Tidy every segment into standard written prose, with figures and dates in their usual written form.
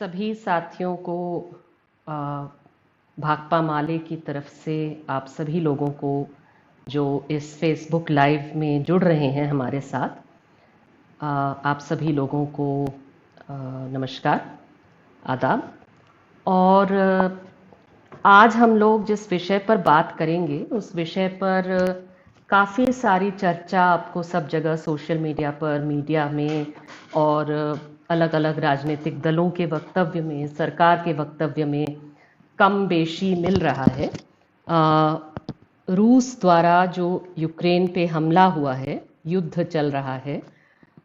सभी साथियों को आ, भाकपा माले की तरफ से आप सभी लोगों को जो इस फेसबुक लाइव में जुड़ रहे हैं हमारे साथ, आप सभी लोगों को नमस्कार, आदाब। और आज हम लोग जिस विषय पर बात करेंगे उस विषय पर काफ़ी सारी चर्चा आपको सब जगह सोशल मीडिया पर, मीडिया में और अलग अलग राजनीतिक दलों के वक्तव्य में, सरकार के वक्तव्य में कम बेशी मिल रहा है। रूस द्वारा जो यूक्रेन पे हमला हुआ है, युद्ध चल रहा है,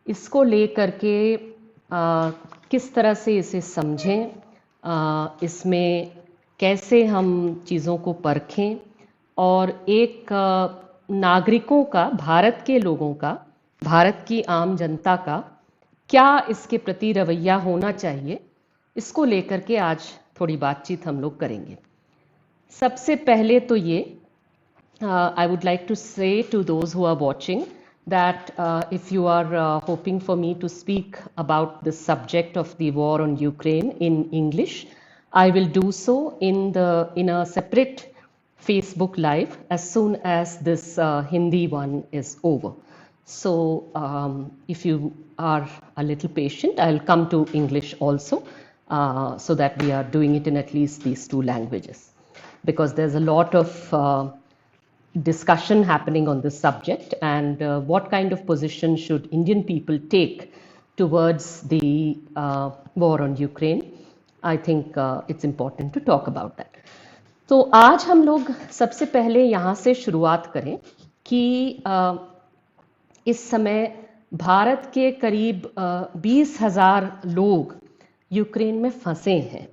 इसको लेकर के किस तरह से इसे समझें, इसमें कैसे हम चीज़ों को परखें और एक नागरिकों का, भारत के लोगों का, भारत की आम जनता का क्या इसके प्रति रवैया होना चाहिए, इसको लेकर के आज थोड़ी बातचीत हम लोग करेंगे। सबसे पहले तो ये I would like to say to those who are watching that if you are hoping for me to speak about the subject of the war on Ukraine in English, I will do so in a separate Facebook live as soon as this Hindi one is over. So if you are a little patient, I'll come to English also, so that we are doing it in at least these two languages, because there's a lot of discussion happening on this subject, and what kind of position should Indian people take towards the war on Ukraine. I think it's important to talk about that. तो आज हम लोग सबसे पहले यहाँ से शुरुआत करें कि इस समय भारत के करीब 20,000 लोग यूक्रेन में फंसे हैं,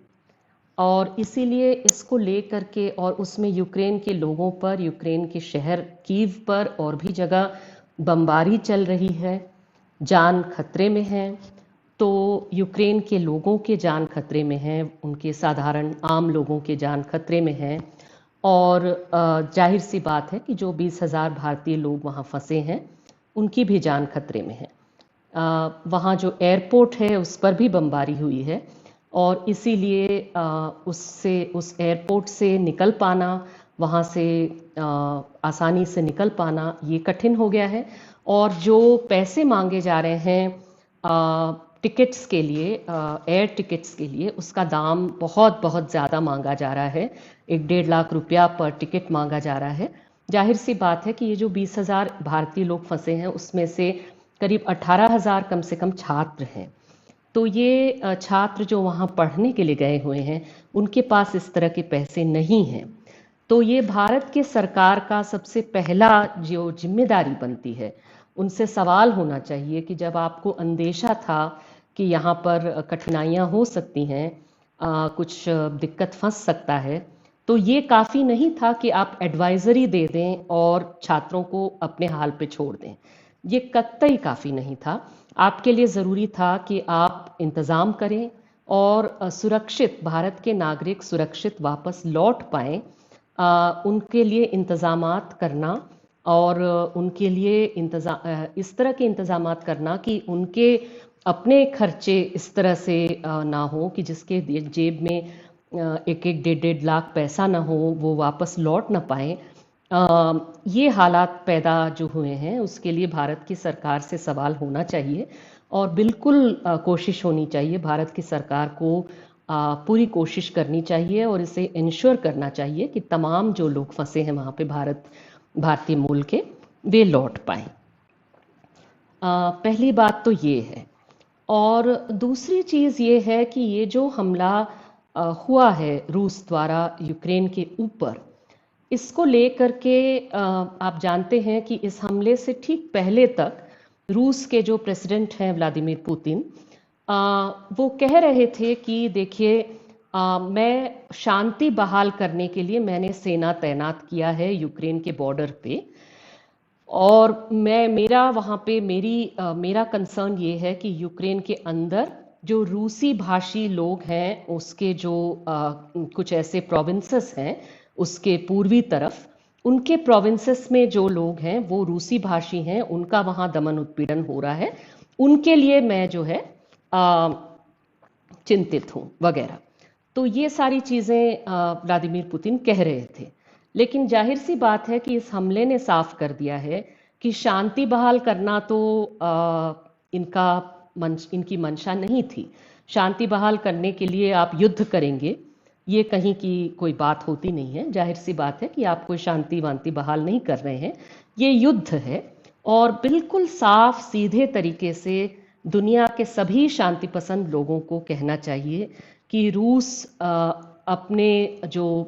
और इसीलिए इसको लेकर के, और उसमें यूक्रेन के लोगों पर, यूक्रेन के शहर कीव पर और भी जगह बमबारी चल रही है, जान खतरे में है। तो यूक्रेन के लोगों के जान खतरे में है, उनके साधारण आम लोगों के जान खतरे में है, और जाहिर सी बात है कि जो 20,000 भारतीय लोग वहाँ फंसे हैं उनकी भी जान खतरे में है। वहाँ जो एयरपोर्ट है उस पर भी बमबारी हुई है, और इसीलिए उस एयरपोर्ट से निकल पाना, वहाँ से आसानी से निकल पाना ये कठिन हो गया है। और जो पैसे मांगे जा रहे हैं टिकट्स के लिए, एयर टिकट्स के लिए, उसका दाम बहुत बहुत ज़्यादा मांगा जा रहा है। 1-1.5 लाख रुपया पर टिकट मांगा जा रहा है। जाहिर सी बात है कि ये जो 20,000 भारतीय लोग फंसे हैं उसमें से करीब 18,000 कम से कम छात्र हैं। तो ये छात्र जो वहाँ पढ़ने के लिए गए हुए हैं उनके पास इस तरह के पैसे नहीं हैं। तो ये भारत के सरकार का सबसे पहला जो जिम्मेदारी बनती है, उनसे सवाल होना चाहिए कि जब आपको अंदेशा था कि यहाँ पर कठिनाइयाँ हो सकती हैं, कुछ दिक्कत फंस सकता है, तो ये काफ़ी नहीं था कि आप एडवाइजरी दे दें और छात्रों को अपने हाल पे छोड़ दें। ये कतई काफ़ी नहीं था। आपके लिए ज़रूरी था कि आप इंतज़ाम करें और सुरक्षित, भारत के नागरिक सुरक्षित वापस लौट पाएँ, उनके लिए इंतज़ामात करना, और उनके लिए इस तरह के इंतज़ामात करना कि उनके अपने खर्चे इस तरह से ना हो कि जिसके जेब में 1-1, 1.5 लाख पैसा ना हो, वो वापस लौट ना पाएँ। ये हालात पैदा जो हुए हैं उसके लिए भारत की सरकार से सवाल होना चाहिए, और बिल्कुल कोशिश होनी चाहिए, भारत की सरकार को पूरी कोशिश करनी चाहिए और इसे इंश्योर करना चाहिए कि तमाम जो लोग फंसे हैं वहाँ पे भारतीय मूल के, वे लौट पाएँ। पहली बात तो ये है। और दूसरी चीज़ ये है कि ये जो हमला हुआ है रूस द्वारा यूक्रेन के ऊपर, इसको लेकर के आप जानते हैं कि इस हमले से ठीक पहले तक रूस के जो प्रेसिडेंट हैं व्लादिमीर पुतिन, वो कह रहे थे कि देखिए, मैं शांति बहाल करने के लिए मैंने सेना तैनात किया है यूक्रेन के बॉर्डर पे, और मेरा वहाँ पे मेरा कंसर्न ये है कि यूक्रेन के अंदर जो रूसी भाषी लोग हैं, उसके जो कुछ ऐसे प्रोविंसेस हैं उसके पूर्वी तरफ, उनके प्रोविंसेस में जो लोग हैं वो रूसी भाषी हैं, उनका वहाँ दमन उत्पीड़न हो रहा है। उनके लिए मैं जो है चिंतित हूँ वगैरह। तो ये सारी चीज़ें व्लादिमीर पुतिन कह रहे थे। लेकिन जाहिर सी बात है कि इस हमले ने साफ कर दिया है कि शांति बहाल करना तो इनकी मंशा नहीं थी। शांति बहाल करने के लिए आप युद्ध करेंगे, ये कहीं की कोई बात होती नहीं है। जाहिर सी बात है कि आप कोई शांति वांति बहाल नहीं कर रहे हैं, ये युद्ध है। और बिल्कुल साफ सीधे तरीके से दुनिया के सभी शांति पसंद लोगों को कहना चाहिए कि रूस अपना जो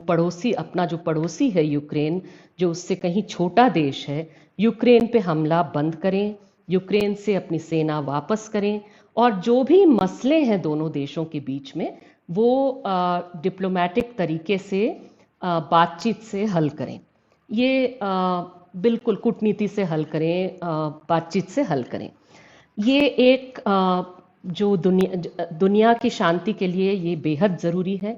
पड़ोसी है यूक्रेन, जो उससे कहीं छोटा देश है, यूक्रेन पे हमला बंद करें, यूक्रेन से अपनी सेना वापस करें, और जो भी मसले हैं दोनों देशों के बीच में वो डिप्लोमेटिक तरीके से बातचीत से हल करें। ये बिल्कुल कूटनीति से हल करें, बातचीत से हल करें। ये एक जो दुनिया की शांति के लिए ये बेहद ज़रूरी है।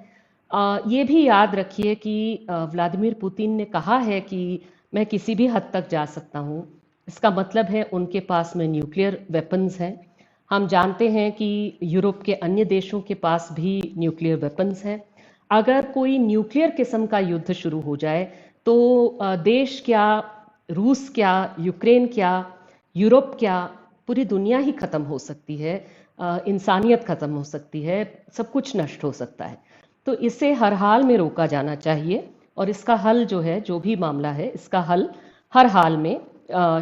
ये भी याद रखिए कि व्लादिमीर पुतिन ने कहा है कि मैं किसी भी हद तक जा सकता हूँ। इसका मतलब है उनके पास में न्यूक्लियर वेपन्स हैं। हम जानते हैं कि यूरोप के अन्य देशों के पास भी न्यूक्लियर वेपन्स हैं। अगर कोई न्यूक्लियर किस्म का युद्ध शुरू हो जाए तो देश क्या, रूस क्या, यूक्रेन क्या, यूरोप क्या, पूरी दुनिया ही ख़त्म हो सकती है, इंसानियत ख़त्म हो सकती है, सब कुछ नष्ट हो सकता है। तो इसे हर हाल में रोका जाना चाहिए और इसका हल जो है, जो भी मामला है, इसका हल हर हाल में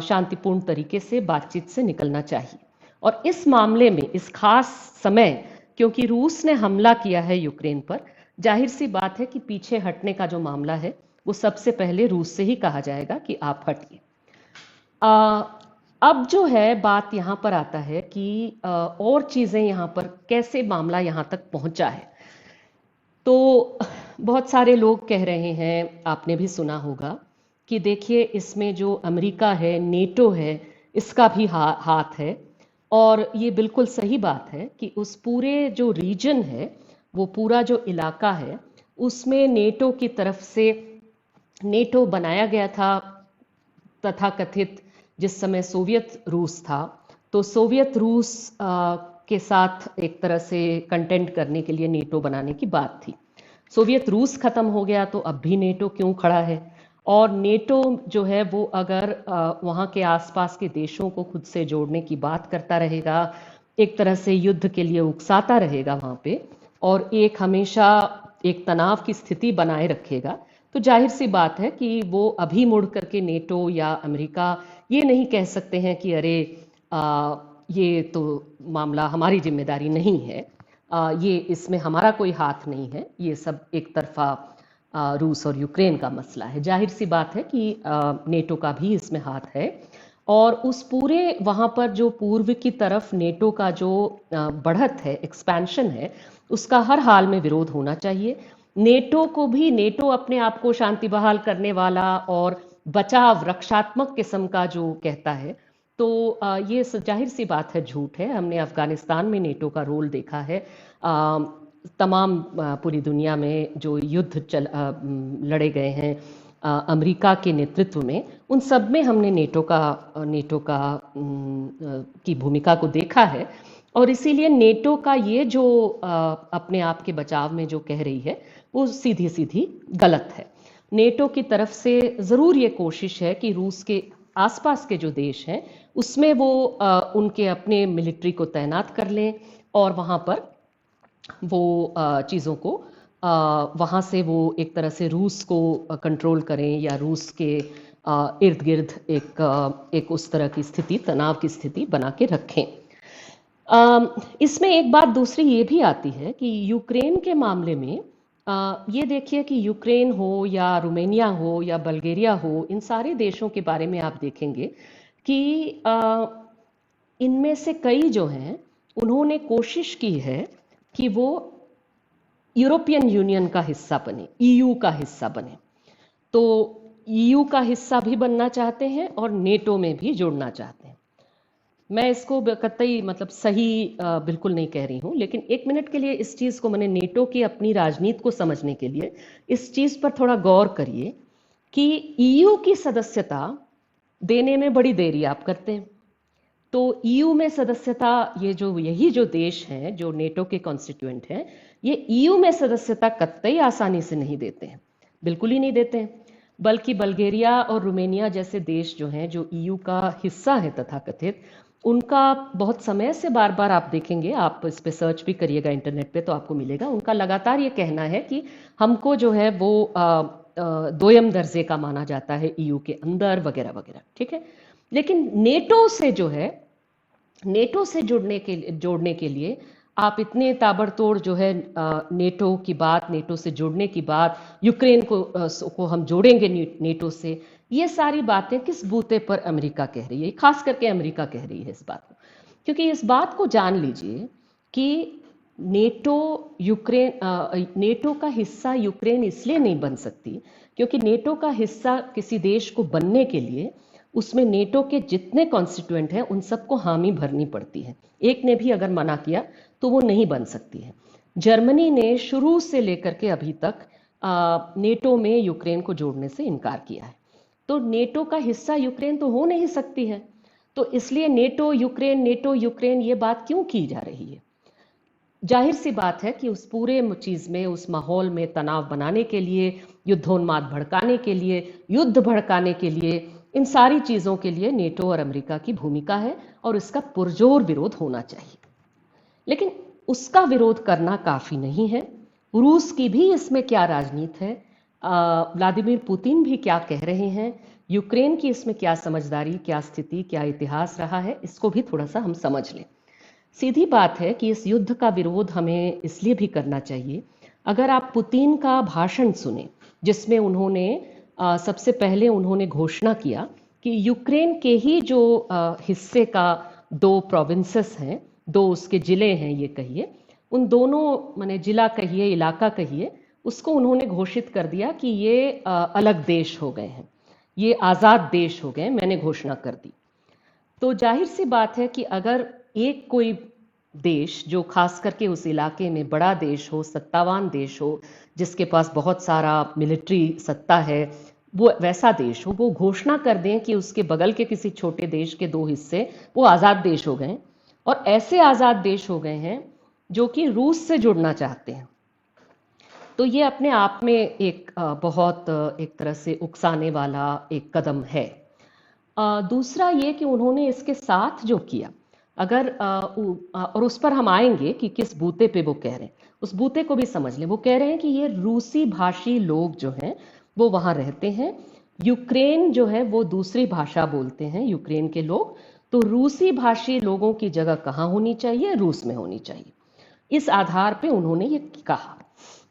शांतिपूर्ण तरीके से बातचीत से निकलना चाहिए। और इस मामले में इस खास समय, क्योंकि रूस ने हमला किया है यूक्रेन पर, जाहिर सी बात है कि पीछे हटने का जो मामला है वो सबसे पहले रूस से ही कहा जाएगा कि आप हटिए। अब जो है बात यहाँ पर आता है कि और चीज़ें यहाँ पर कैसे मामला यहाँ तक पहुँचा है। तो बहुत सारे लोग कह रहे हैं, आपने भी सुना होगा कि देखिए इसमें जो अमेरिका है, नेटो है, इसका भी हाथ है। और ये बिल्कुल सही बात है कि उस पूरे जो रीजन है, वो पूरा जो इलाका है, उसमें नेटो की तरफ से नेटो बनाया गया था तथाकथित जिस समय सोवियत रूस था। तो सोवियत रूस के साथ एक तरह से कंटेंट करने के लिए नेटो बनाने की बात थी। सोवियत रूस खत्म हो गया तो अब भी नेटो क्यों खड़ा है? और नेटो जो है वो अगर वहाँ के आसपास के देशों को खुद से जोड़ने की बात करता रहेगा, एक तरह से युद्ध के लिए उकसाता रहेगा वहाँ पे, और एक हमेशा एक तनाव की स्थिति बनाए रखेगा, तो जाहिर सी बात है कि वो अभी मुड़ करके नेटो या अमेरिका ये नहीं कह सकते हैं कि अरे ये तो मामला हमारी जिम्मेदारी नहीं है, ये इसमें हमारा कोई हाथ नहीं है, ये सब एक तरफा रूस और यूक्रेन का मसला है। जाहिर सी बात है कि नेटो का भी इसमें हाथ है। और उस पूरे वहाँ पर जो पूर्व की तरफ नेटो का जो बढ़त है, एक्सपेंशन है, उसका हर हाल में विरोध होना चाहिए। नेटो को भी, नेटो अपने आप को शांति बहाल करने वाला और बचाव रक्षात्मक किस्म का जो कहता है, तो ये जाहिर सी बात है झूठ है। हमने अफगानिस्तान में नेटो का रोल देखा है। तमाम पूरी दुनिया में जो युद्ध लड़े गए हैं अमेरिका के नेतृत्व में, उन सब में हमने नेटो का की भूमिका को देखा है। और इसीलिए नेटो का ये जो अपने आप के बचाव में जो कह रही है वो सीधी सीधी गलत है। नेटो की तरफ से ज़रूर ये कोशिश है कि रूस के आसपास के जो देश हैं उसमें वो उनके अपने मिलिट्री को तैनात कर लें और वहाँ पर वो चीज़ों को वहाँ से वो एक तरह से रूस को कंट्रोल करें या रूस के इर्द गिर्द एक उस तरह की स्थिति, तनाव की स्थिति बना के रखें। इसमें एक बात दूसरी ये भी आती है कि यूक्रेन के मामले में ये देखिए कि यूक्रेन हो या रोमानिया हो या बल्गेरिया हो, इन सारे देशों के बारे में आप देखेंगे कि इनमें से कई जो हैं उन्होंने कोशिश की है कि वो यूरोपियन यूनियन का हिस्सा बने, ईयू का हिस्सा बने। तो ईयू का हिस्सा भी बनना चाहते हैं और नेटो में भी जुड़ना चाहते हैं। मैं इसको कतई मतलब सही बिल्कुल नहीं कह रही हूँ, लेकिन एक मिनट के लिए इस चीज़ को, मैंने नेटो की अपनी राजनीति को समझने के लिए इस चीज़ पर थोड़ा गौर करिए कि ईयू की सदस्यता देने में बड़ी देरी आप करते हैं। तो ईयू में सदस्यता, यही जो देश हैं जो नेटो के कॉन्स्टिट्यूएंट हैं, ये ईयू में सदस्यता कतई आसानी से नहीं देते हैं, बिल्कुल ही नहीं देते हैं। बल्कि बल्गेरिया और रोमेनिया जैसे देश जो हैं, जो ईयू का हिस्सा है तथाकथित, उनका बहुत समय से बार बार आप देखेंगे, आप इस पे सर्च भी करिएगा इंटरनेट पे तो आपको मिलेगा, उनका लगातार ये कहना है कि हमको जो है वो दोयम दर्जे का माना जाता है ईयू के अंदर, वगैरह वगैरह, ठीक है। लेकिन नेटो से जो है, नेटो से जोड़ने के लिए आप इतने ताबड़तोड़ जो है नेटो की बात, नेटो से जुड़ने की बात, यूक्रेन को हम जोड़ेंगे नेटो से, ये सारी बातें किस बूते पर अमेरिका कह रही है, खास करके अमेरिका कह रही है इस बात को। क्योंकि इस बात को जान लीजिए कि नेटो का हिस्सा यूक्रेन इसलिए नहीं बन सकती क्योंकि नेटो का हिस्सा किसी देश को बनने के लिए उसमें नेटो के जितने कॉन्स्टिट्यूएंट हैं उन सबको हामी भरनी पड़ती है। एक ने भी अगर मना किया तो वो नहीं बन सकती है। जर्मनी ने शुरू से लेकर के अभी तक नेटो में यूक्रेन को जोड़ने से इनकार किया है, तो नेटो का हिस्सा यूक्रेन तो हो नहीं सकती है। तो इसलिए नेटो यूक्रेन ये बात क्यों की जा रही है? जाहिर सी बात है कि उस पूरे चीज में, उस माहौल में तनाव बनाने के लिए, युद्धोन्माद भड़काने के लिए, युद्ध भड़काने के लिए, इन सारी चीजों के लिए नेटो और अमेरिका की भूमिका है और इसका पुरजोर विरोध होना चाहिए। लेकिन उसका विरोध करना काफी नहीं है। रूस की भी इसमें क्या राजनीति है, व्लादिमीर पुतिन भी क्या कह रहे हैं, यूक्रेन की इसमें क्या समझदारी, क्या स्थिति, क्या इतिहास रहा है, इसको भी थोड़ा सा हम समझ लें। सीधी बात है कि इस युद्ध का विरोध हमें इसलिए भी करना चाहिए, अगर आप पुतिन का भाषण सुने जिसमें उन्होंने सबसे पहले उन्होंने घोषणा किया कि यूक्रेन के ही जो हिस्से का 2 प्रोविंसेस हैं, 2 उसके जिले हैं, ये कहिए, उन दोनों, माने जिला कहिए, इलाका कहिए, उसको उन्होंने घोषित कर दिया कि ये अलग देश हो गए हैं, ये आज़ाद देश हो गए, मैंने घोषणा कर दी। तो जाहिर सी बात है कि अगर एक कोई देश जो खास करके उस इलाके में बड़ा देश हो, सत्तावान देश हो, जिसके पास बहुत सारा मिलिट्री सत्ता है, वो वैसा देश हो, वो घोषणा कर दें कि उसके बगल के किसी छोटे देश के 2 हिस्से वो आज़ाद देश हो गए, और ऐसे आज़ाद देश हो गए हैं जो कि रूस से जुड़ना चाहते हैं, तो ये अपने आप में एक बहुत एक तरह से उकसाने वाला एक कदम है। दूसरा ये कि उन्होंने इसके साथ जो किया, अगर और उस पर हम आएंगे कि किस बूते पे वो कह रहे हैं, उस बूते को भी समझ लें। वो कह रहे हैं कि ये रूसी भाषी लोग जो हैं वो वहाँ रहते हैं, यूक्रेन जो है वो दूसरी भाषा बोलते हैं यूक्रेन के लोग, तो रूसी भाषी लोगों की जगह कहाँ होनी चाहिए? रूस में होनी चाहिए। इस आधार पे उन्होंने ये कहा।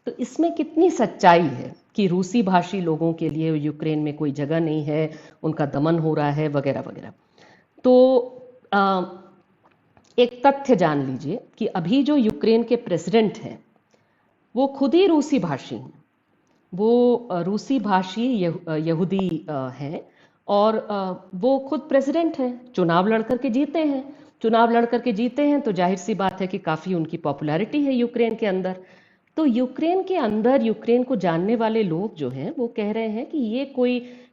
तो इसमें कितनी सच्चाई है कि रूसी भाषी लोगों के लिए यूक्रेन में कोई जगह नहीं है, उनका दमन हो रहा है, वगैरह वगैरह। तो एक तथ्य जान लीजिए कि अभी जो यूक्रेन के प्रेसिडेंट हैं वो खुद ही रूसी भाषी हैं, वो रूसी भाषी यहूदी हैं, और वो खुद प्रेसिडेंट हैं, चुनाव लड़ करके जीते हैं। चुनाव लड़ करके जीते हैं तो जाहिर सी बात है कि काफ़ी उनकी पॉपुलैरिटी है यूक्रेन के अंदर। तो यूक्रेन के अंदर यूक्रेन को जानने वाले लोग जो हैं वो कह रहे हैं कि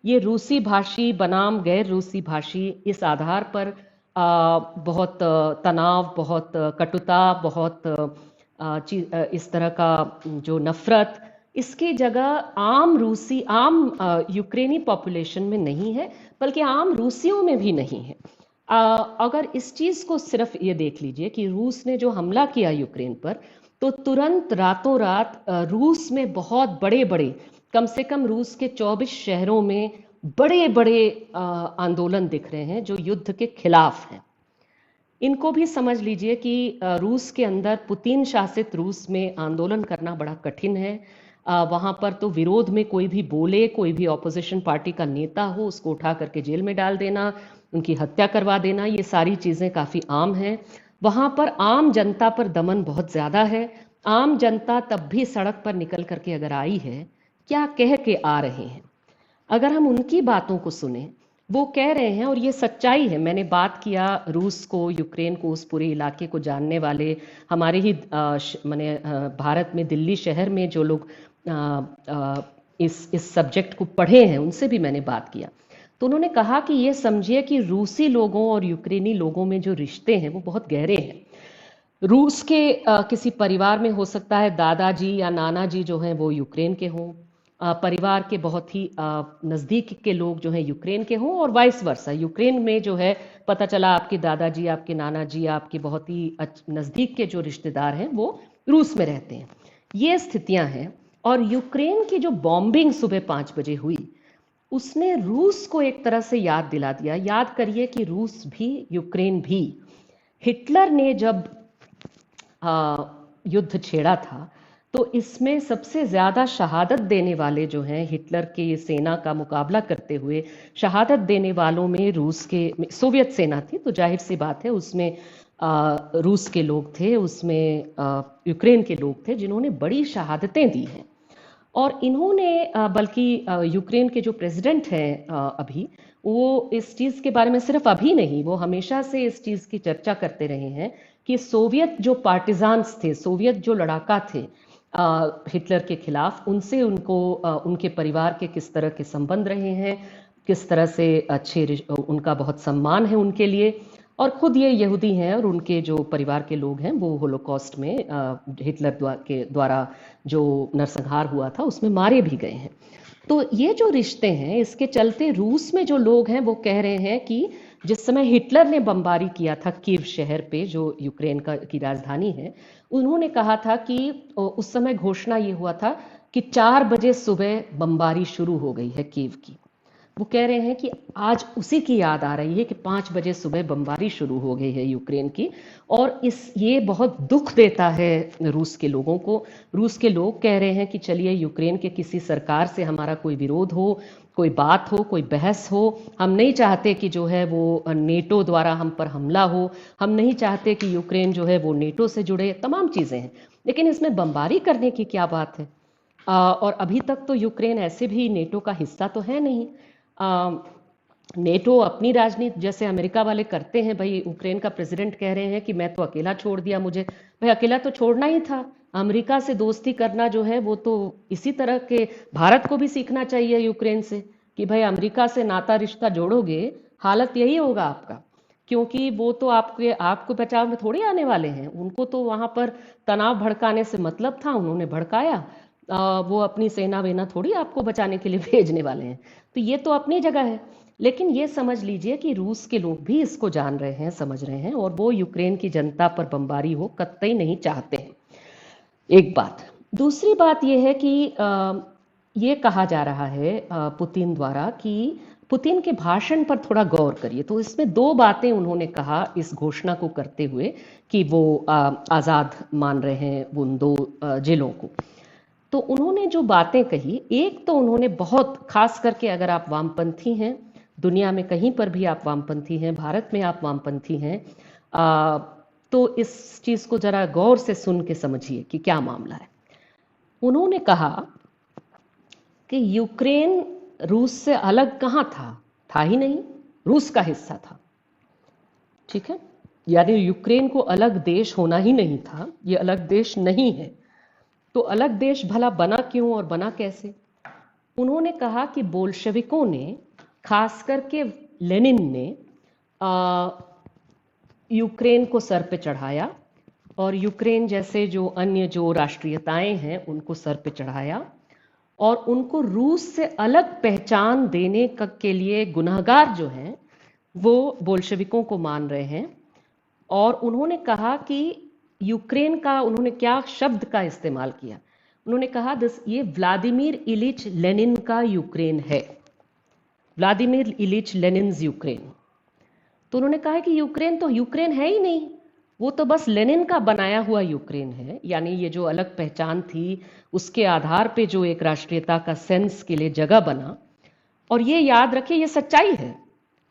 ये रूसी भाषी बनाम गैर रूसी भाषी, इस आधार पर बहुत तनाव, बहुत कटुता, बहुत इस तरह का जो नफरत, इसकी जगह आम यूक्रेनी पॉपुलेशन में नहीं है, बल्कि आम रूसियों में भी नहीं है। अगर इस चीज़ को सिर्फ ये देख लीजिए कि रूस ने जो हमला किया यूक्रेन पर, तो तुरंत रातों रात रूस में बहुत बड़े बड़े, कम से कम रूस के 24 शहरों में बड़े बड़े आंदोलन दिख रहे हैं जो युद्ध के खिलाफ हैं। इनको भी समझ लीजिए कि रूस के अंदर, पुतिन शासित रूस में आंदोलन करना बड़ा कठिन है। वहाँ पर तो विरोध में कोई भी बोले, कोई भी ऑपोजिशन पार्टी का नेता हो, उसको उठा करके जेल में डाल देना, उनकी हत्या करवा देना, ये सारी चीज़ें काफ़ी आम हैं। वहाँ पर आम जनता पर दमन बहुत ज़्यादा है। आम जनता तब भी सड़क पर निकल करके अगर आई है, क्या कह के आ रहे हैं? अगर हम उनकी बातों को सुने, वो कह रहे हैं, और ये सच्चाई है, मैंने बात किया रूस को, यूक्रेन को, उस पूरे इलाके को जानने वाले हमारे ही माने भारत में दिल्ली शहर में जो लोग इस सब्जेक्ट को पढ़े हैं, उनसे भी मैंने बात किया। तो उन्होंने कहा कि ये समझिए कि रूसी लोगों और यूक्रेनी लोगों में जो रिश्ते हैं वो बहुत गहरे हैं। रूस के किसी परिवार में हो सकता है दादाजी या नाना जी जो हैं वो यूक्रेन के हों, परिवार के बहुत ही नज़दीक के लोग जो हैं यूक्रेन के हों, और वाइस वर्सा यूक्रेन में जो है पता चला आपके दादाजी, आपके नाना जी, आपके बहुत ही नज़दीक के जो रिश्तेदार हैं वो रूस में रहते हैं। ये स्थितियां हैं। और यूक्रेन की जो बॉम्बिंग सुबह 5 बजे हुई, उसने रूस को एक तरह से याद दिला दिया। याद करिए कि रूस भी, यूक्रेन भी, हिटलर ने जब युद्ध छेड़ा था तो इसमें सबसे ज़्यादा शहादत देने वाले जो हैं, हिटलर के सेना का मुकाबला करते हुए शहादत देने वालों में रूस के, सोवियत सेना थी तो जाहिर सी बात है उसमें रूस के लोग थे, उसमें यूक्रेन के लोग थे जिन्होंने बड़ी शहादतें दी हैं। और इन्होंने बल्कि यूक्रेन के जो प्रेसिडेंट हैं अभी, वो इस चीज़ के बारे में सिर्फ अभी नहीं, वो हमेशा से इस चीज़ की चर्चा करते रहे हैं कि सोवियत जो पार्टिजान्स थे, सोवियत जो लड़ाका थे हिटलर के खिलाफ, उनसे उनके परिवार के किस तरह के संबंध रहे हैं, किस तरह से उनका बहुत सम्मान है उनके लिए। और खुद ये यहूदी हैं और उनके जो परिवार के लोग हैं वो होलोकॉस्ट में हिटलर के द्वारा जो नरसंहार हुआ था उसमें मारे भी गए हैं। तो ये जो रिश्ते हैं, इसके चलते रूस में जो लोग हैं वो कह रहे हैं कि जिस समय हिटलर ने बमबारी किया था कीव शहर पे, जो यूक्रेन की राजधानी है, उन्होंने कहा था कि उस समय घोषणा ये हुआ था कि 4 बजे सुबह बमबारी शुरू हो गई है कीव की। वो कह रहे हैं कि आज उसी की याद आ रही है कि 5 बजे सुबह बमबारी शुरू हो गई है यूक्रेन की। और ये बहुत दुख देता है रूस के लोगों को। रूस के लोग कह रहे हैं कि चलिए यूक्रेन के किसी सरकार से हमारा कोई विरोध हो, कोई बात हो, कोई बहस हो, हम नहीं चाहते कि जो है वो नेटो द्वारा हम पर हमला हो, हम नहीं चाहते कि यूक्रेन जो है वो नेटो से जुड़े, तमाम चीज़ें हैं, लेकिन इसमें बमबारी करने की क्या बात है। और अभी तक तो यूक्रेन ऐसे भी नेटो का हिस्सा तो है नहीं। नेटो अपनी राजनीति जैसे अमेरिका वाले करते हैं, भाई यूक्रेन का प्रेसिडेंट कह रहे हैं कि मैं तो अकेला छोड़ दिया मुझे, भाई अकेला तो छोड़ना ही था। अमेरिका से दोस्ती करना जो है वो तो इसी तरह के, भारत को भी सीखना चाहिए यूक्रेन से कि भाई अमेरिका से नाता रिश्ता जोड़ोगे, हालत यही होगा आपका, क्योंकि वो तो आपको बचाव में थोड़ी आने वाले हैं। उनको तो वहां पर तनाव भड़काने से मतलब था, उन्होंने भड़काया। वो अपनी सेना वेना थोड़ी आपको बचाने के लिए भेजने वाले हैं। तो ये तो अपनी जगह है, लेकिन ये समझ लीजिए कि रूस के लोग भी इसको जान रहे हैं, समझ रहे हैं, और वो यूक्रेन की जनता पर बमबारी हो कतई नहीं चाहते हैं। एक बात। दूसरी बात यह है कि ये कहा जा रहा है पुतिन द्वारा कि पुतिन के भाषण पर थोड़ा गौर करिए। तो इसमें 2 बातें उन्होंने कहा इस घोषणा को करते हुए कि वो आज़ाद मान रहे हैं उन 2 जिलों को। तो उन्होंने जो बातें कही, एक तो उन्होंने बहुत, खास करके अगर आप वामपंथी हैं, दुनिया में कहीं पर भी आप वामपंथी हैं, भारत में आप वामपंथी हैं, तो इस चीज़ को ज़रा गौर से सुन के समझिए कि क्या मामला है। उन्होंने कहा कि यूक्रेन रूस से अलग कहाँ था ही नहीं, रूस का हिस्सा था। ठीक है, यानी यूक्रेन को अलग देश होना ही नहीं था, ये अलग देश नहीं है। तो अलग देश भला बना क्यों और बना कैसे? उन्होंने कहा कि बोल्शेविकों ने, खास करके लेनिन ने, यूक्रेन को सर पे चढ़ाया और यूक्रेन जैसे जो अन्य जो राष्ट्रीयताएं हैं उनको सर पे चढ़ाया और उनको रूस से अलग पहचान देने के लिए गुनहगार जो हैं वो बोल्शेविकों को मान रहे हैं। और उन्होंने कहा कि यूक्रेन का, उन्होंने क्या शब्द का इस्तेमाल किया, उन्होंने कहा ये व्लादिमीर इलिच लेनिन का यूक्रेन है, व्लादिमीर इलिच लेनिन्स यूक्रेन। तो उन्होंने कहा कि यूक्रेन तो यूक्रेन है ही नहीं, वो तो बस लेनिन का बनाया हुआ यूक्रेन है। यानी ये जो अलग पहचान थी उसके आधार पे जो एक राष्ट्रीयता का सेंस के लिए जगह बना। और ये याद रखिए, ये सच्चाई है,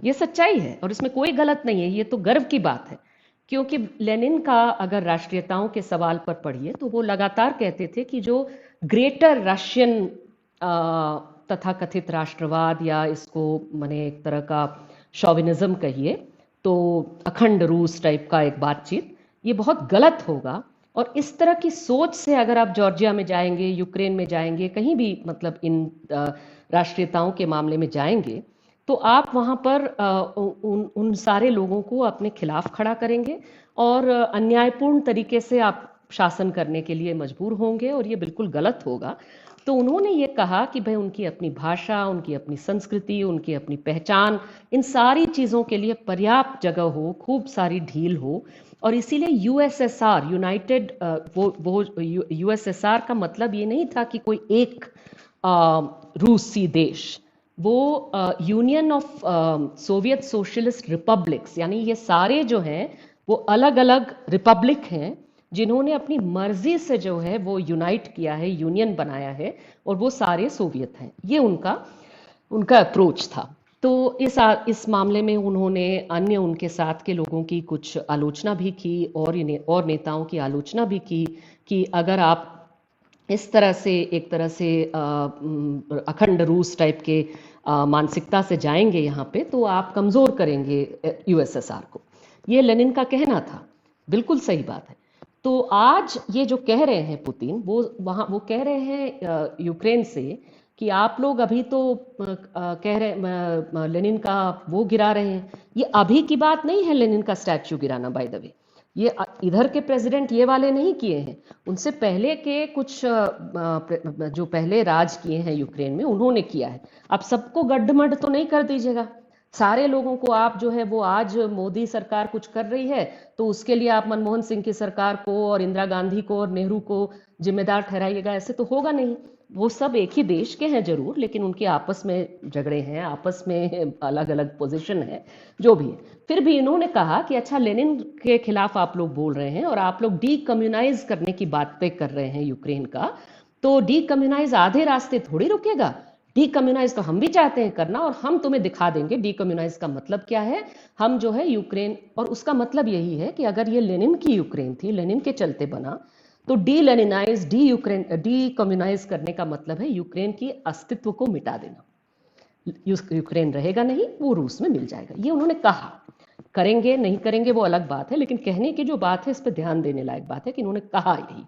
ये सच्चाई है और इसमें कोई गलत नहीं है, ये तो गर्व की बात है। क्योंकि लेनिन का अगर राष्ट्रीयताओं के सवाल पर पढ़िए तो वो लगातार कहते थे कि जो ग्रेटर रशियन तथाकथित राष्ट्रवाद, या इसको माने एक तरह का शॉविनिज्म कहिए, तो अखंड रूस टाइप का एक बातचीत, ये बहुत गलत होगा। और इस तरह की सोच से अगर आप जॉर्जिया में जाएंगे, यूक्रेन में जाएंगे, कहीं भी मतलब इन राष्ट्रीयताओं के मामले में जाएंगे, तो आप वहाँ पर उन सारे लोगों को अपने खिलाफ खड़ा करेंगे और अन्यायपूर्ण तरीके से आप शासन करने के लिए मजबूर होंगे, और ये बिल्कुल गलत होगा। तो उन्होंने ये कहा कि भाई उनकी अपनी भाषा, उनकी अपनी संस्कृति, उनकी अपनी पहचान, इन सारी चीज़ों के लिए पर्याप्त जगह हो, खूब सारी ढील हो। और इसीलिए यूएसएसआर, यूनाइटेड, वो यूएसएसआर का मतलब ये नहीं था कि कोई एक रूसी देश, वो union of Soviet socialist republics, यानी ये सारे जो हैं वो अलग अलग रिपब्लिक हैं जिन्होंने अपनी मर्जी से जो है वो यूनाइट किया है, यूनियन बनाया है, और वो सारे सोवियत हैं। ये उनका अप्रोच था। तो इस मामले में उन्होंने अन्य उनके साथ के लोगों की कुछ आलोचना भी की, और नेताओं की आलोचना भी की कि अगर आप इस तरह से एक तरह से अखंड रूस टाइप के मानसिकता से जाएंगे यहाँ पे, तो आप कमज़ोर करेंगे यूएसएसआर को। ये लेनिन का कहना था, बिल्कुल सही बात है। तो आज ये जो कह रहे हैं पुतिन, वो कह रहे हैं यूक्रेन से कि आप लोग अभी तो कह रहे लेनिन का वो गिरा रहे हैं। ये अभी की बात नहीं है लेनिन का स्टैच्यू गिराना, बाय द वे। ये इधर के प्रेसिडेंट ये वाले नहीं किए हैं, उनसे पहले के कुछ जो पहले राज किए हैं यूक्रेन में, उन्होंने किया है। अब सबको गड्ढमड तो नहीं कर दीजिएगा, सारे लोगों को आप जो है वो, आज मोदी सरकार कुछ कर रही है तो उसके लिए आप मनमोहन सिंह की सरकार को और इंदिरा गांधी को और नेहरू को जिम्मेदार ठहराइएगा, ऐसे तो होगा नहीं। वो सब एक ही देश के हैं जरूर, लेकिन उनके आपस में झगड़े हैं, आपस में अलग अलग पोजीशन है, जो भी है। फिर भी इन्होंने कहा कि अच्छा, लेनिन के खिलाफ आप लोग बोल रहे हैं और आप लोग डीकम्युनाइज करने की बातें कर रहे हैं यूक्रेन का, तो डीकम्युनाइज आधे रास्ते थोड़ी रुकेगा। डीकम्युनाइज तो हम भी चाहते हैं करना, और हम तुम्हें दिखा देंगे डीकम्युनाइज का मतलब क्या है। हम जो है यूक्रेन, और उसका मतलब यही है कि अगर ये लेनिन की यूक्रेन थी, लेनिन के चलते बना, तो डी लेनिनाइज, डीकम्युनाइज करने का मतलब है यूक्रेन की अस्तित्व को मिटा देना। यूक्रेन रहेगा नहीं, वो रूस में मिल जाएगा। ये उन्होंने कहा। करेंगे नहीं करेंगे वो अलग बात है, लेकिन कहने की जो बात है इस पर ध्यान देने लायक बात है कि उन्होंने कहा यही।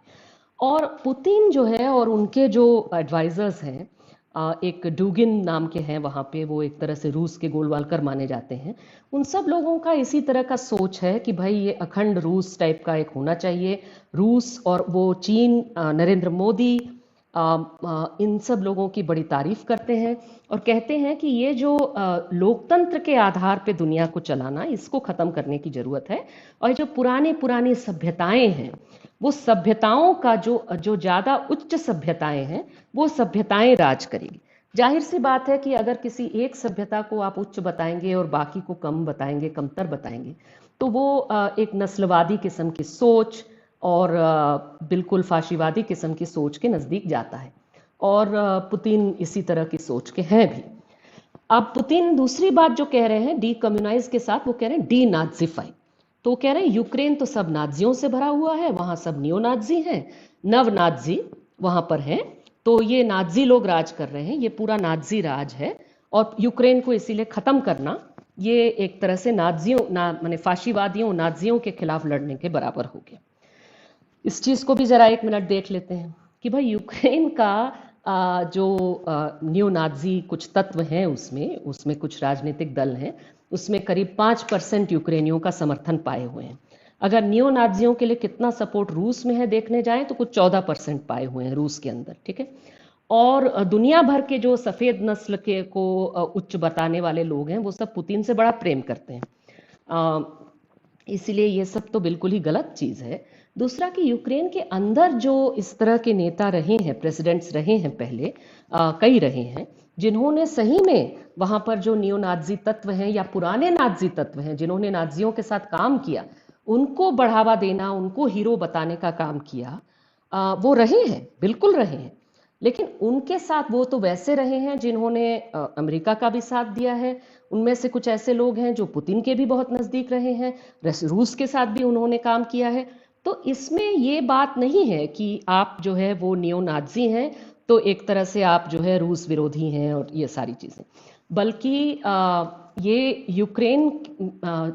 और पुतिन जो है और उनके जो एडवाइजर्स हैं, एक डुगिन नाम के हैं वहाँ पे, वो एक तरह से रूस के गोलवालकर माने जाते हैं। उन सब लोगों का इसी तरह का सोच है कि भाई ये अखंड रूस टाइप का एक होना चाहिए। रूस और वो चीन, नरेंद्र मोदी, इन सब लोगों की बड़ी तारीफ करते हैं और कहते हैं कि ये जो लोकतंत्र के आधार पे दुनिया को चलाना, इसको ख़त्म करने की ज़रूरत है। और जो पुरानी सभ्यताएं हैं, वो सभ्यताओं का जो ज़्यादा उच्च सभ्यताएं हैं, वो सभ्यताएं राज करेगी। जाहिर सी बात है कि अगर किसी एक सभ्यता को आप उच्च बताएंगे और बाकी को कम बताएंगे, कमतर बताएंगे, तो वो एक नस्लवादी किस्म की सोच और बिल्कुल फाशीवादी किस्म की सोच के नज़दीक जाता है। और पुतिन इसी तरह की सोच के हैं भी। अब पुतिन दूसरी बात जो कह रहे हैं डीकम्युनाइज के साथ, वो कह रहे हैं डी नाज़ीफाई। तो कह रहे हैं यूक्रेन तो सब नाजियों से भरा हुआ है, वहाँ सब नियो नाजी हैं, नव नाजी वहाँ पर हैं, तो ये नाजी लोग राज कर रहे हैं, ये पूरा नाजी राज है। और यूक्रेन को इसीलिए ख़त्म करना, ये एक तरह से माने फाशीवादियों, नाजियों के खिलाफ लड़ने के बराबर हो गया। इस चीज़ को भी ज़रा एक मिनट देख लेते हैं कि भाई यूक्रेन का जो न्यू नाजी कुछ तत्व हैं, उसमें कुछ राजनीतिक दल हैं, उसमें करीब 5% यूक्रेनियों का समर्थन पाए हुए हैं। अगर नियो नाजियों के लिए कितना सपोर्ट रूस में है देखने जाएं तो कुछ 14% पाए हुए हैं रूस के अंदर, ठीक है। और दुनिया भर के जो सफ़ेद नस्ल के को उच्च बताने वाले लोग हैं, वो सब पुतिन से बड़ा प्रेम करते हैं। इसीलिए ये सब तो बिल्कुल ही गलत चीज़ है। दूसरा कि यूक्रेन के अंदर जो इस तरह के नेता रहे हैं, प्रेसिडेंट्स रहे हैं पहले, कई रहे हैं, जिन्होंने सही में वहाँ पर जो नियो नाजी तत्व हैं या पुराने नाजी तत्व हैं, जिन्होंने नाजियों के साथ काम किया, उनको बढ़ावा देना, उनको हीरो बताने का काम किया, वो रहे हैं, बिल्कुल रहे हैं। लेकिन उनके साथ वो तो वैसे रहे हैं जिन्होंने अमेरिका का भी साथ दिया है। उनमें से कुछ ऐसे लोग हैं जो पुतिन के भी बहुत नज़दीक रहे हैं, रूस के साथ भी उन्होंने काम किया है। तो इसमें ये बात नहीं है कि आप जो है वो नियो नाजी हैं तो एक तरह से आप जो है रूस विरोधी हैं और ये सारी चीज़ें। बल्कि ये यूक्रेन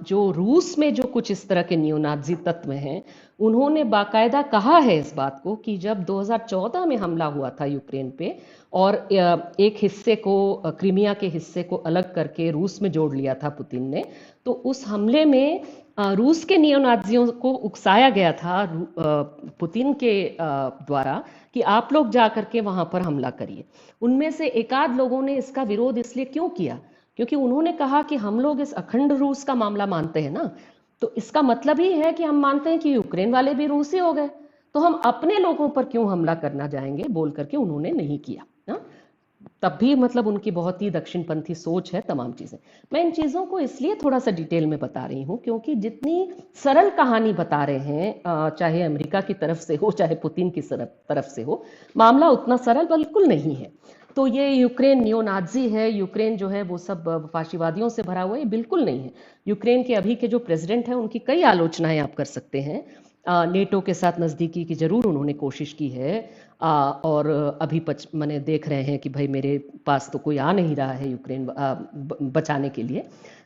जो रूस में जो कुछ इस तरह के नियोनाजी तत्व हैं, उन्होंने बाकायदा कहा है इस बात को कि जब 2014 में हमला हुआ था यूक्रेन पे और एक हिस्से को क्रीमिया के हिस्से को अलग करके रूस में जोड़ लिया था पुतिन ने, तो उस हमले में रूस के नियोनाजियों को उकसाया गया था पुतिन के द्वारा कि आप लोग जा करके वहां पर हमला करिए। उनमें से एकाध लोगों ने इसका विरोध इसलिए क्यों किया, क्योंकि उन्होंने कहा कि हम लोग इस अखंड रूस का मामला मानते हैं ना, तो इसका मतलब ही है कि हम मानते हैं कि यूक्रेन वाले भी रूसी हो गए, तो हम अपने लोगों पर क्यों हमला करना जाएंगे, बोल करके उन्होंने नहीं किया ना। तब भी मतलब उनकी बहुत ही दक्षिणपंथी सोच है तमाम चीजें। मैं इन चीजों को इसलिए थोड़ा सा डिटेल में बता रही हूँ क्योंकि जितनी सरल कहानी बता रहे हैं, चाहे अमेरिका की तरफ से हो चाहे पुतिन की तरफ से हो, मामला उतना सरल बिल्कुल नहीं है। तो ये यूक्रेन नियोनाजी है, यूक्रेन जो है वो सब फाशीवादियों से भरा हुआ है, बिल्कुल नहीं है। यूक्रेन के अभी के जो प्रेसिडेंट हैं उनकी कई आलोचनाएं आप कर सकते हैं। नेटो के साथ नज़दीकी की जरूर उन्होंने कोशिश की है, और अभी मैंने देख रहे हैं कि भाई मेरे पास तो कोई आ नहीं रहा है यूक्रेन बचाने के लिए,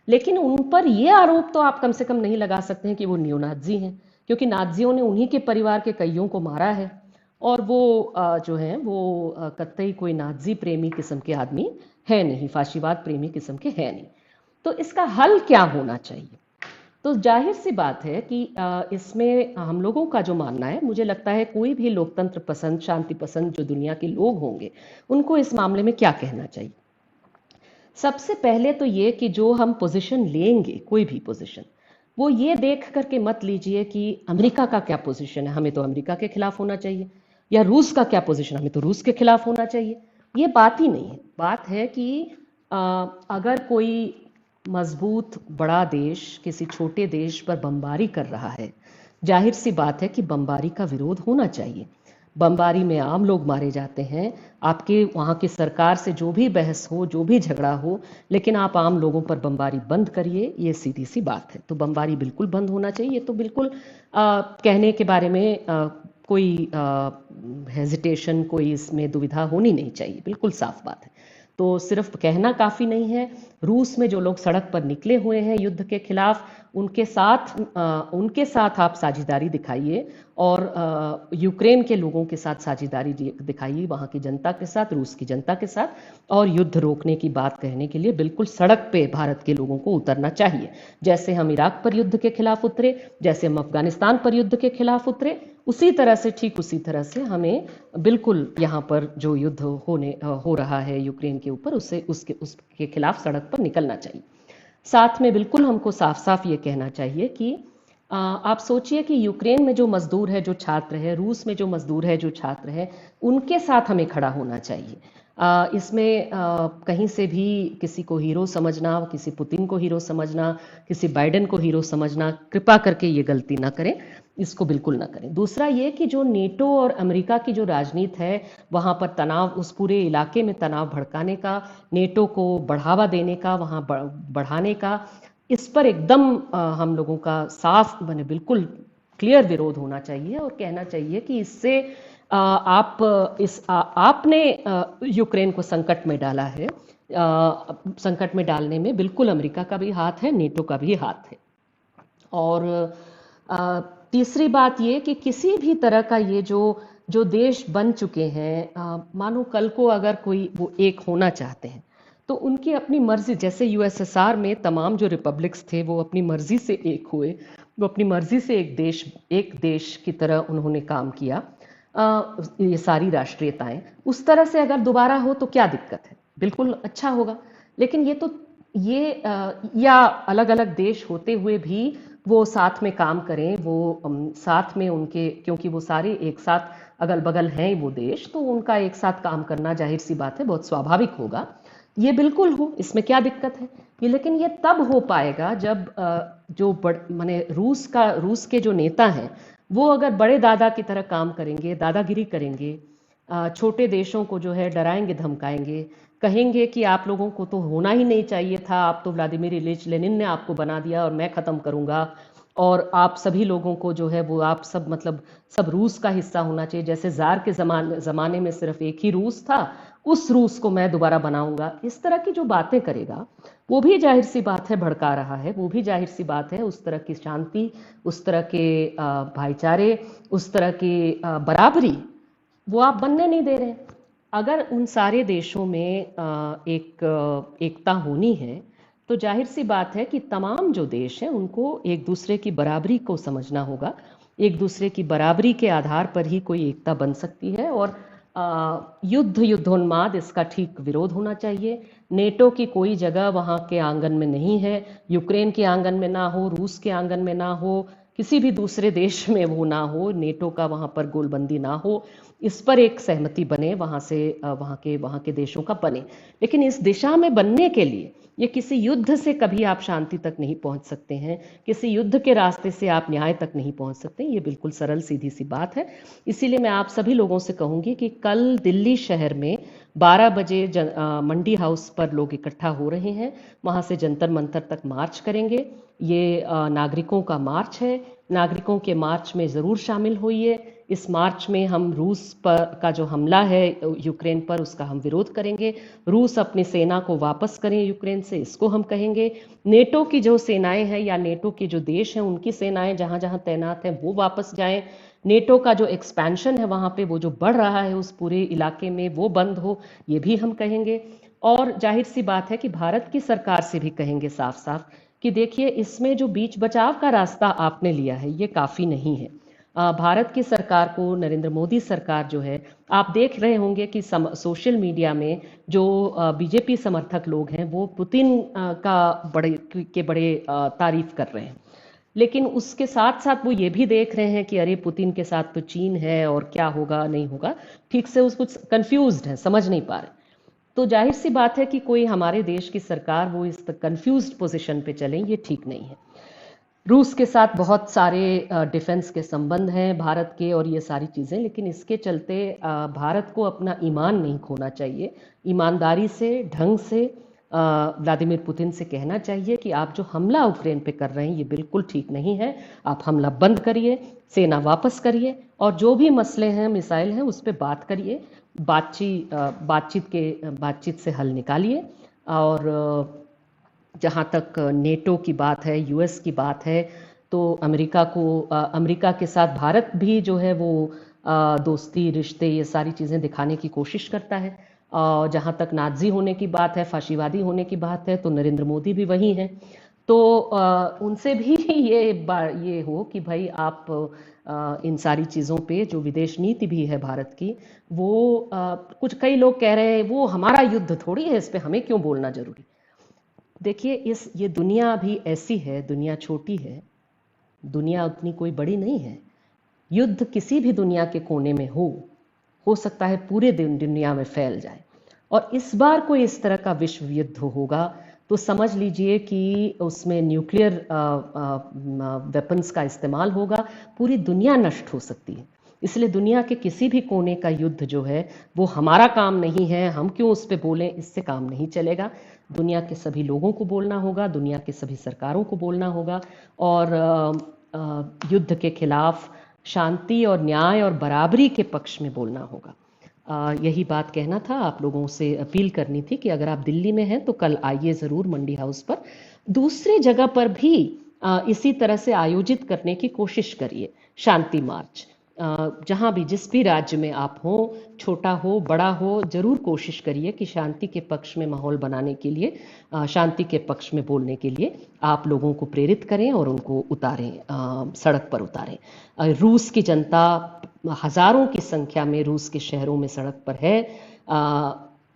लेकिन उन पर ये आरोप तो आप कम से कम नहीं लगा सकते हैं कि वो नियोनाजी हैं, क्योंकि नाजियों ने उन्हीं के परिवार के कईयों को मारा है और वो जो हैं वो कतई कोई नाजी प्रेमी किस्म के आदमी है नहीं, फाशीवाद प्रेमी किस्म के है नहीं। तो इसका हल क्या होना चाहिए? तो जाहिर सी बात है कि इसमें हम लोगों का जो मानना है, मुझे लगता है कोई भी लोकतंत्र पसंद, शांति पसंद जो दुनिया के लोग होंगे, उनको इस मामले में क्या कहना चाहिए। सबसे पहले तो ये कि जो हम पोजीशन लेंगे, कोई भी पोजीशन, वो ये देख करके मत लीजिए कि अमेरिका का क्या पोजीशन है, हमें तो अमेरिका के खिलाफ होना चाहिए, या रूस का क्या पोजीशन, हमें तो रूस के खिलाफ होना चाहिए। ये बात ही नहीं है। बात है कि अगर कोई मजबूत बड़ा देश किसी छोटे देश पर बमबारी कर रहा है, जाहिर सी बात है कि बमबारी का विरोध होना चाहिए। बमबारी में आम लोग मारे जाते हैं, आपके वहाँ की सरकार से जो भी बहस हो, जो भी झगड़ा हो, लेकिन आप आम लोगों पर बमबारी बंद करिए, ये सीधी सी बात है। तो बमबारी बिल्कुल बंद होना चाहिए, ये तो बिल्कुल कहने के बारे में कोई हेजिटेशन, कोई इसमें दुविधा होनी नहीं चाहिए, बिल्कुल साफ बात है। तो सिर्फ कहना काफ़ी नहीं है। रूस में जो लोग सड़क पर निकले हुए हैं युद्ध के खिलाफ, उनके साथ आप साझेदारी दिखाइए और यूक्रेन के लोगों के साथ साझेदारी दिखाइए, वहाँ की जनता के साथ, रूस की जनता के साथ, और युद्ध रोकने की बात कहने के लिए बिल्कुल सड़क पे भारत के लोगों को उतरना चाहिए। जैसे हम इराक पर युद्ध के खिलाफ उतरे, जैसे हम अफगानिस्तान पर युद्ध के खिलाफ उतरे, उसी तरह से, ठीक उसी तरह से हमें बिल्कुल यहाँ पर जो युद्ध हो रहा है यूक्रेन के ऊपर, उसके खिलाफ सड़क पर निकलना चाहिए। साथ में बिल्कुल हमको साफ साफ ये कहना चाहिए कि आप सोचिए कि यूक्रेन में जो मजदूर है, जो छात्र है, रूस में जो मजदूर है, जो छात्र है, उनके साथ हमें खड़ा होना चाहिए। इसमें कहीं से भी किसी को हीरो समझना, किसी पुतिन को हीरो समझना, किसी बाइडेन को हीरो समझना, कृपा करके ये गलती ना करें, इसको बिल्कुल ना करें। दूसरा ये कि जो नेटो और अमेरिका की जो राजनीति है, वहाँ पर तनाव, उस पूरे इलाके में तनाव भड़काने का, नेटो को बढ़ावा देने का, वहाँ बढ़ाने का, इस पर एकदम हम लोगों का साफ माने बिल्कुल क्लियर विरोध होना चाहिए और कहना चाहिए कि इससे आपने यूक्रेन को संकट में डाला है। संकट में डालने में बिल्कुल अमेरिका का भी हाथ है, नेटो का भी हाथ है। और तीसरी बात ये कि किसी भी तरह का ये जो देश बन चुके हैं, मानो कल को अगर कोई वो एक होना चाहते हैं, तो उनकी अपनी मर्जी, जैसे यूएसएसआर में तमाम जो रिपब्लिक्स थे वो अपनी मर्जी से एक हुए, वो अपनी मर्जी से एक देश की तरह उन्होंने काम किया, ये सारी राष्ट्रीयताएं, उस तरह से अगर दोबारा हो तो क्या दिक्कत है, बिल्कुल अच्छा होगा। लेकिन या अलग अलग देश होते हुए भी वो साथ में काम करें, वो साथ में उनके, क्योंकि वो सारे एक साथ अगल बगल हैं वो देश, तो उनका एक साथ काम करना जाहिर सी बात है बहुत स्वाभाविक होगा, ये बिल्कुल हो, इसमें क्या दिक्कत है। ये लेकिन ये तब हो पाएगा जब जो माने रूस के जो नेता हैं वो अगर बड़े दादा की तरह काम करेंगे, दादागिरी करेंगे, छोटे देशों को जो है डराएंगे, धमकाएंगे, कहेंगे कि आप लोगों को तो होना ही नहीं चाहिए था, आप तो व्लादिमीर इलिच लेनिन ने आपको बना दिया और मैं ख़त्म करूँगा, और आप सभी लोगों को जो है वो आप सब मतलब सब रूस का हिस्सा होना चाहिए। जैसे जार के ज़माने में सिर्फ एक ही रूस था, उस रूस को मैं दोबारा बनाऊंगा, इस तरह की जो बातें करेगा वो भी जाहिर सी बात है भड़का रहा है। वो भी जाहिर सी बात है उस तरह की शांति, उस तरह के भाईचारे, उस तरह की बराबरी वो आप बनने नहीं दे रहे। अगर उन सारे देशों में एकता होनी है तो जाहिर सी बात है कि तमाम जो देश हैं उनको एक दूसरे की बराबरी को समझना होगा। एक दूसरे की बराबरी के आधार पर ही कोई एकता बन सकती है। और युद्धोन्माद इसका ठीक विरोध होना चाहिए। नेटो की कोई जगह वहाँ के आंगन में नहीं है, यूक्रेन के आंगन में ना हो, रूस के आंगन में ना हो, किसी भी दूसरे देश में वो ना हो, नेटो का वहाँ पर गोलबंदी ना हो। इस पर एक सहमति बने, वहाँ के देशों का बने। लेकिन इस दिशा में बनने के लिए ये किसी युद्ध से कभी आप शांति तक नहीं पहुंच सकते हैं, किसी युद्ध के रास्ते से आप न्याय तक नहीं पहुंच सकते। ये बिल्कुल सरल सीधी सी बात है। इसीलिए मैं आप सभी लोगों से कहूंगी कि कल दिल्ली शहर में 12 बजे मंडी हाउस पर लोग इकट्ठा हो रहे हैं, वहां से जंतर मंतर तक मार्च करेंगे। ये नागरिकों का मार्च है, नागरिकों के मार्च में ज़रूर शामिल होइए। इस मार्च में हम रूस पर का जो हमला है यूक्रेन पर, उसका हम विरोध करेंगे। रूस अपनी सेना को वापस करें यूक्रेन से, इसको हम कहेंगे। नेटो की जो सेनाएं हैं या नेटो के जो देश हैं उनकी सेनाएं जहां जहां तैनात हैं वो वापस जाएं। नेटो का जो एक्सपेंशन है वहां पे वो जो बढ़ रहा है उस पूरे इलाके में वो बंद हो, ये भी हम कहेंगे। और जाहिर सी बात है कि भारत की सरकार से भी कहेंगे साफ साफ कि देखिए इसमें जो बीच बचाव का रास्ता आपने लिया है ये काफ़ी नहीं है। भारत की सरकार को, नरेंद्र मोदी सरकार जो है, आप देख रहे होंगे कि सोशल मीडिया में जो बीजेपी समर्थक लोग हैं वो पुतिन बड़े तारीफ कर रहे हैं। लेकिन उसके साथ साथ वो ये भी देख रहे हैं कि अरे पुतिन के साथ तो चीन है और क्या होगा नहीं होगा, ठीक से उसको कंफ्यूज्ड है, समझ नहीं पा रहे। तो जाहिर सी बात है कि कोई हमारे देश की सरकार वो इस कंफ्यूज्ड पोजीशन पे चले, ये ठीक नहीं है। रूस के साथ बहुत सारे डिफेंस के संबंध हैं भारत के और ये सारी चीज़ें, लेकिन इसके चलते भारत को अपना ईमान नहीं खोना चाहिए। ईमानदारी से, ढंग से व्लादिमीर पुतिन से कहना चाहिए कि आप जो हमला यूक्रेन पे कर रहे हैं ये बिल्कुल ठीक नहीं है, आप हमला बंद करिए, सेना वापस करिए और जो भी मसले हैं, मिसाइल हैं, उस पर बात करिए, बातचीत से हल निकालिए। और जहाँ तक नेटो की बात है, यूएस की बात है, तो अमेरिका के साथ भारत भी जो है वो दोस्ती, रिश्ते, ये सारी चीज़ें दिखाने की कोशिश करता है। जहाँ तक नाज़ी होने की बात है, फाशीवादी होने की बात है, तो नरेंद्र मोदी भी वही हैं। तो उनसे भी ये हो कि भाई आप इन सारी चीज़ों पे जो विदेश नीति भी है भारत की, वो कई लोग कह रहे हैं वो हमारा युद्ध थोड़ी है, इस पे हमें क्यों बोलना जरूरी। देखिए ये दुनिया अभी ऐसी है, दुनिया छोटी है, दुनिया उतनी कोई बड़ी नहीं है। युद्ध किसी भी दुनिया के कोने में हो सकता है पूरे दुनिया में फैल जाए। और इस बार कोई इस तरह का विश्व युद्ध होगा तो समझ लीजिए कि उसमें न्यूक्लियर वेपन्स का इस्तेमाल होगा, पूरी दुनिया नष्ट हो सकती है। इसलिए दुनिया के किसी भी कोने का युद्ध जो है वो हमारा काम नहीं है, हम क्यों उस पर बोलें, इससे काम नहीं चलेगा। दुनिया के सभी लोगों को बोलना होगा, दुनिया के सभी सरकारों को बोलना होगा और युद्ध के खिलाफ शांति और न्याय और बराबरी के पक्ष में बोलना होगा। यही बात कहना था, आप लोगों से अपील करनी थी कि अगर आप दिल्ली में हैं तो कल आइए ज़रूर मंडी हाउस पर। दूसरी जगह पर भी इसी तरह से आयोजित करने की कोशिश करिए शांति मार्च। जहाँ भी जिस भी राज्य में आप हो, छोटा हो बड़ा हो, ज़रूर कोशिश करिए कि शांति के पक्ष में माहौल बनाने के लिए, शांति के पक्ष में बोलने के लिए आप लोगों को प्रेरित करें और उनको उतारें, सड़क पर उतारें। रूस की जनता हज़ारों की संख्या में रूस के शहरों में सड़क पर है,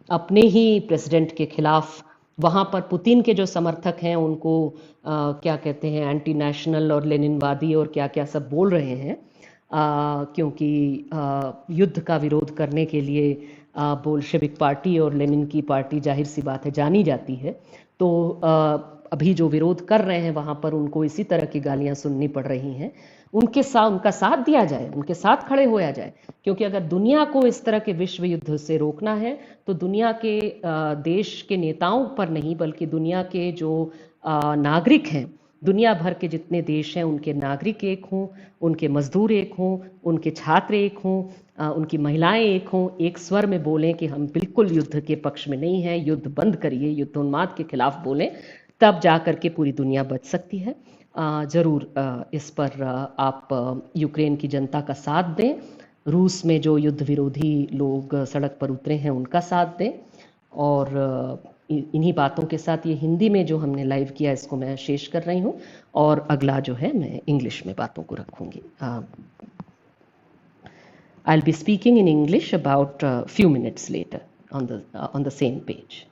अपने ही प्रेसिडेंट के खिलाफ। वहाँ पर पुतिन के जो समर्थक हैं उनको क्या कहते हैं, एंटी नेशनल और लेनिनवादी और क्या क्या सब बोल रहे हैं, क्योंकि युद्ध का विरोध करने के लिए बोल्शेविक पार्टी और लेनिन की पार्टी जाहिर सी बात है जानी जाती है। तो अभी जो विरोध कर रहे हैं वहाँ पर उनको इसी तरह की गालियाँ सुननी पड़ रही हैं। उनका साथ दिया जाए, उनके साथ खड़े होया जाए, क्योंकि अगर दुनिया को इस तरह के विश्व युद्ध से रोकना है तो दुनिया के देश के नेताओं पर नहीं बल्कि दुनिया के जो नागरिक हैं दुनिया भर के जितने देश हैं उनके नागरिक एक हों, उनके मजदूर एक हों, उनके छात्र एक हों, उनकी महिलाएं एक हों, एक स्वर में बोलें कि हम बिल्कुल युद्ध के पक्ष में नहीं हैं, युद्ध बंद करिए, युद्धोन्माद के खिलाफ बोलें, तब जा कर के पूरी दुनिया बच सकती है। ज़रूर इस पर आप यूक्रेन की जनता का साथ दें, रूस में जो युद्ध विरोधी लोग सड़क पर उतरे हैं उनका साथ दें, और इन्हीं बातों के साथ ये हिंदी में जो हमने लाइव किया इसको मैं शेष कर रही हूँ, और अगला जो है मैं इंग्लिश में बातों को रखूँगी। I'll be speaking in English about a few minutes later on the same page.